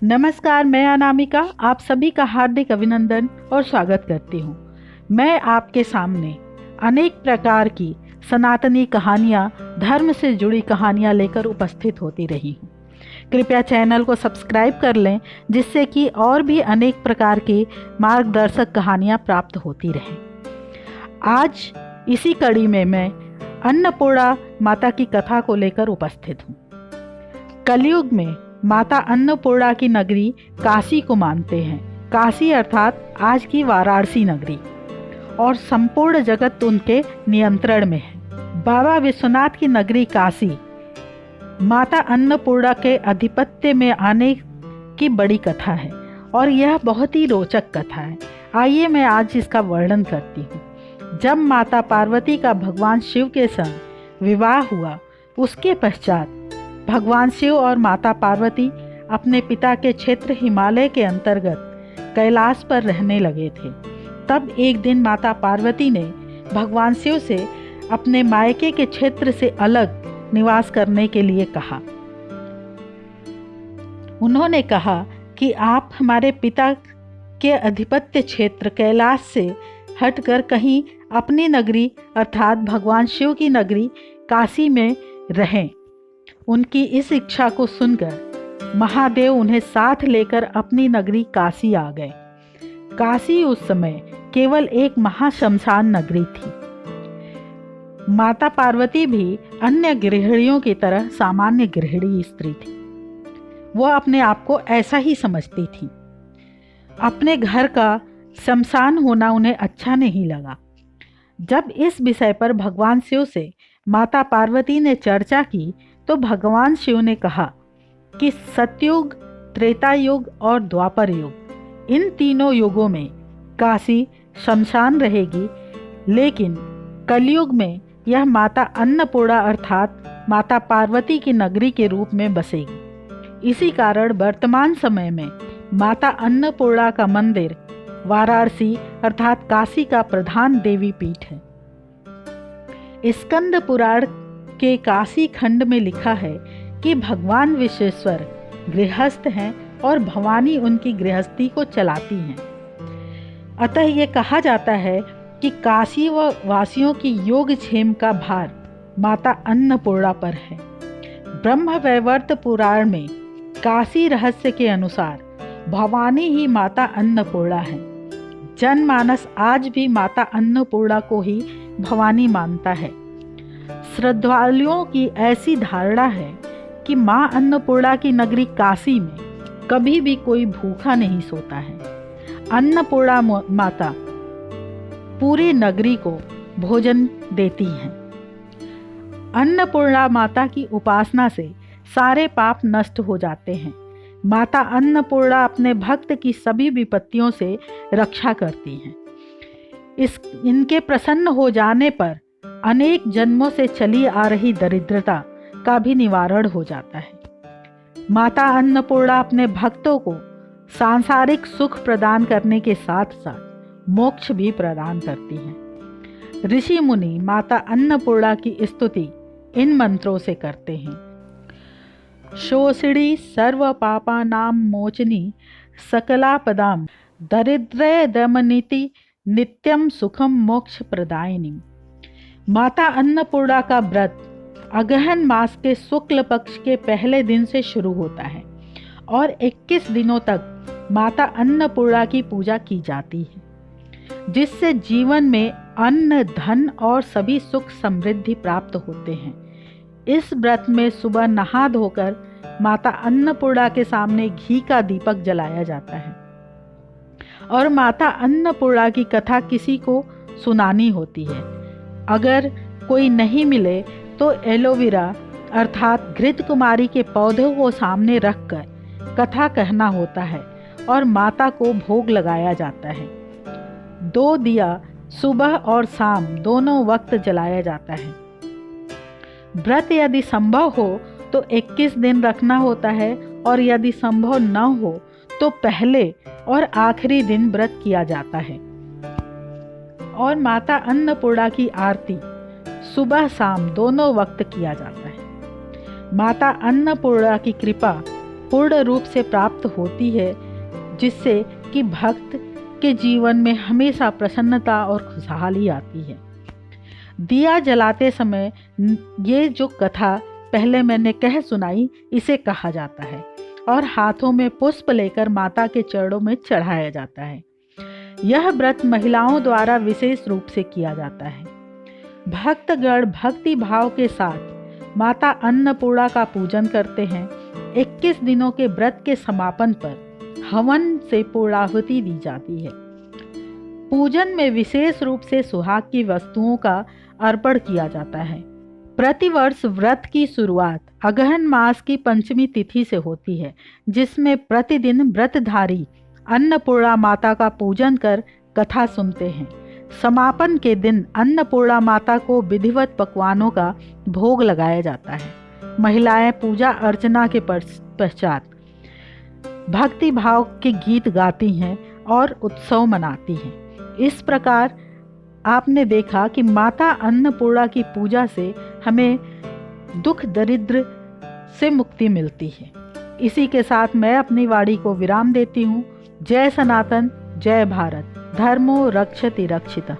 नमस्कार, मैं अनामिका आप सभी का हार्दिक अभिनंदन और स्वागत करती हूँ। मैं आपके सामने अनेक प्रकार की सनातनी कहानियाँ, धर्म से जुड़ी कहानियाँ लेकर उपस्थित होती रही हूँ। कृपया चैनल को सब्सक्राइब कर लें, जिससे कि और भी अनेक प्रकार की मार्गदर्शक कहानियाँ प्राप्त होती रहें। आज इसी कड़ी में मैं अन्नपूर्णा माता की कथा को लेकर उपस्थित हूँ। कलयुग में माता अन्नपूर्णा की नगरी काशी को मानते हैं। काशी अर्थात आज की वाराणसी नगरी, और संपूर्ण जगत उनके नियंत्रण में है। बाबा विश्वनाथ की नगरी काशी माता अन्नपूर्णा के आधिपत्य में आने की बड़ी कथा है, और यह बहुत ही रोचक कथा है। आइए मैं आज इसका वर्णन करती हूँ। जब माता पार्वती का भगवान शिव के संग विवाह हुआ, उसके पश्चात भगवान शिव और माता पार्वती अपने पिता के क्षेत्र हिमालय के अंतर्गत कैलाश पर रहने लगे थे। तब एक दिन माता पार्वती ने भगवान शिव से अपने मायके के क्षेत्र से अलग निवास करने के लिए कहा। उन्होंने कहा कि आप हमारे पिता के आधिपत्य क्षेत्र कैलाश से हटकर कहीं अपनी नगरी अर्थात भगवान शिव की नगरी काशी में रहें। उनकी इस इच्छा को सुनकर महादेव उन्हें साथ लेकर अपनी नगरी काशी आ गए। काशी उस समय केवल एक महाशमशान नगरी थी। माता पार्वती भी अन्य गृहिणियों की तरह सामान्य गृहिणी स्त्री थी। वह अपने आप को ऐसा ही समझती थी। अपने घर का शमशान होना उन्हें अच्छा नहीं लगा। जब इस विषय पर भगवान शिव से माता पार्वती ने चर्चा की, तो भगवान शिव ने कहा कि सतयुग, त्रेता युग और द्वापर युग, इन तीनों युगों में काशी शमशान रहेगी, लेकिन कलयुग में यह माता अन्नपूर्णा अर्थात माता पार्वती की नगरी के रूप में बसेगी। इसी कारण वर्तमान समय में माता अन्नपूर्णा का मंदिर वाराणसी अर्थात काशी का प्रधान देवी पीठ है। स्कंद पुराण के काशी खंड में लिखा है कि भगवान विश्वेश्वर गृहस्थ हैं और भवानी उनकी गृहस्थी को चलाती हैं। अतः ये कहा जाता है कि काशी व वासियों की योगक्षेम का भार माता अन्नपूर्णा पर है। ब्रह्म वैवर्त पुराण में काशी रहस्य के अनुसार भवानी ही माता अन्नपूर्णा है। जनमानस आज भी माता अन्नपूर्णा को ही भवानी मानता है। श्रद्धालुओं की ऐसी धारणा है कि मां अन्नपूर्णा की नगरी काशी में कभी भी कोई भूखा नहीं सोता है। अन्नपूर्णा माता पूरी नगरी को भोजन देती हैं। अन्नपूर्णा माता की उपासना से सारे पाप नष्ट हो जाते हैं। माता अन्नपूर्णा अपने भक्त की सभी विपत्तियों से रक्षा करती हैं। इनके प्रसन्न हो जाने पर अनेक जन्मों से चली आ रही दरिद्रता का भी निवारण हो जाता है। माता अन्नपूर्णा अपने भक्तों को सांसारिक सुख प्रदान करने के साथ साथ मोक्ष भी प्रदान करती हैं। ऋषि मुनि माता अन्नपूर्णा की स्तुति इन मंत्रों से करते हैं। शोषिणी सर्व पापानां मोचनी सकलापदां दरिद्रय दमनिति नित्यम सुखम मोक्ष प्रदायिनी। माता अन्नपूर्णा का व्रत अगहन मास के शुक्ल पक्ष के पहले दिन से शुरू होता है और 21 दिनों तक माता अन्नपूर्णा की पूजा की जाती है, जिससे जीवन में अन्न, धन और सभी सुख समृद्धि प्राप्त होते हैं। इस व्रत में सुबह नहा धोकर माता अन्नपूर्णा के सामने घी का दीपक जलाया जाता है और माता अन्नपूर्णा की कथा किसी को सुनानी होती है। अगर कोई नहीं मिले तो एलोवेरा अर्थात घृत कुमारी के पौधों को सामने रखकर कथा कहना होता है और माता को भोग लगाया जाता है। 2 दिया सुबह और शाम दोनों वक्त जलाया जाता है। व्रत यदि संभव हो तो 21 दिन रखना होता है, और यदि संभव न हो तो पहले और आखिरी दिन व्रत किया जाता है। और माता अन्नपूर्णा की आरती सुबह शाम दोनों वक्त किया जाता है। माता अन्नपूर्णा की कृपा पूर्ण रूप से प्राप्त होती है, जिससे कि भक्त के जीवन में हमेशा प्रसन्नता और खुशहाली आती है। दिया जलाते समय ये जो कथा पहले मैंने कह सुनाई, इसे कहा जाता है और हाथों में पुष्प लेकर माता के चरणों में चढ़ाया जाता है। यह व्रत महिलाओं द्वारा विशेष रूप से किया जाता है। भक्तगण भक्ति भाव के साथ माता अन्नपूर्णा का पूजन करते हैं। 21 दिनों के व्रत के समापन पर हवन से पूर्णाहुति दी जाती है। पूजन में विशेष रूप से सुहाग की वस्तुओं का अर्पण किया जाता है। प्रतिवर्ष व्रत की शुरुआत अगहन मास की पंचमी तिथि से होती है, जिसमें प्रतिदिन व्रतधारी अन्नपूर्णा माता का पूजन कर कथा सुनते हैं। समापन के दिन अन्नपूर्णा माता को विधिवत पकवानों का भोग लगाया जाता है। महिलाएं पूजा अर्चना के पश्चात भक्ति भाव के गीत गाती हैं और उत्सव मनाती हैं। इस प्रकार आपने देखा कि माता अन्नपूर्णा की पूजा से हमें दुख दरिद्र से मुक्ति मिलती है। इसी के साथ मैं अपनी वाणी को विराम देती हूँ। जय सनातन, जय भारत, धर्मो रक्षति रक्षितः।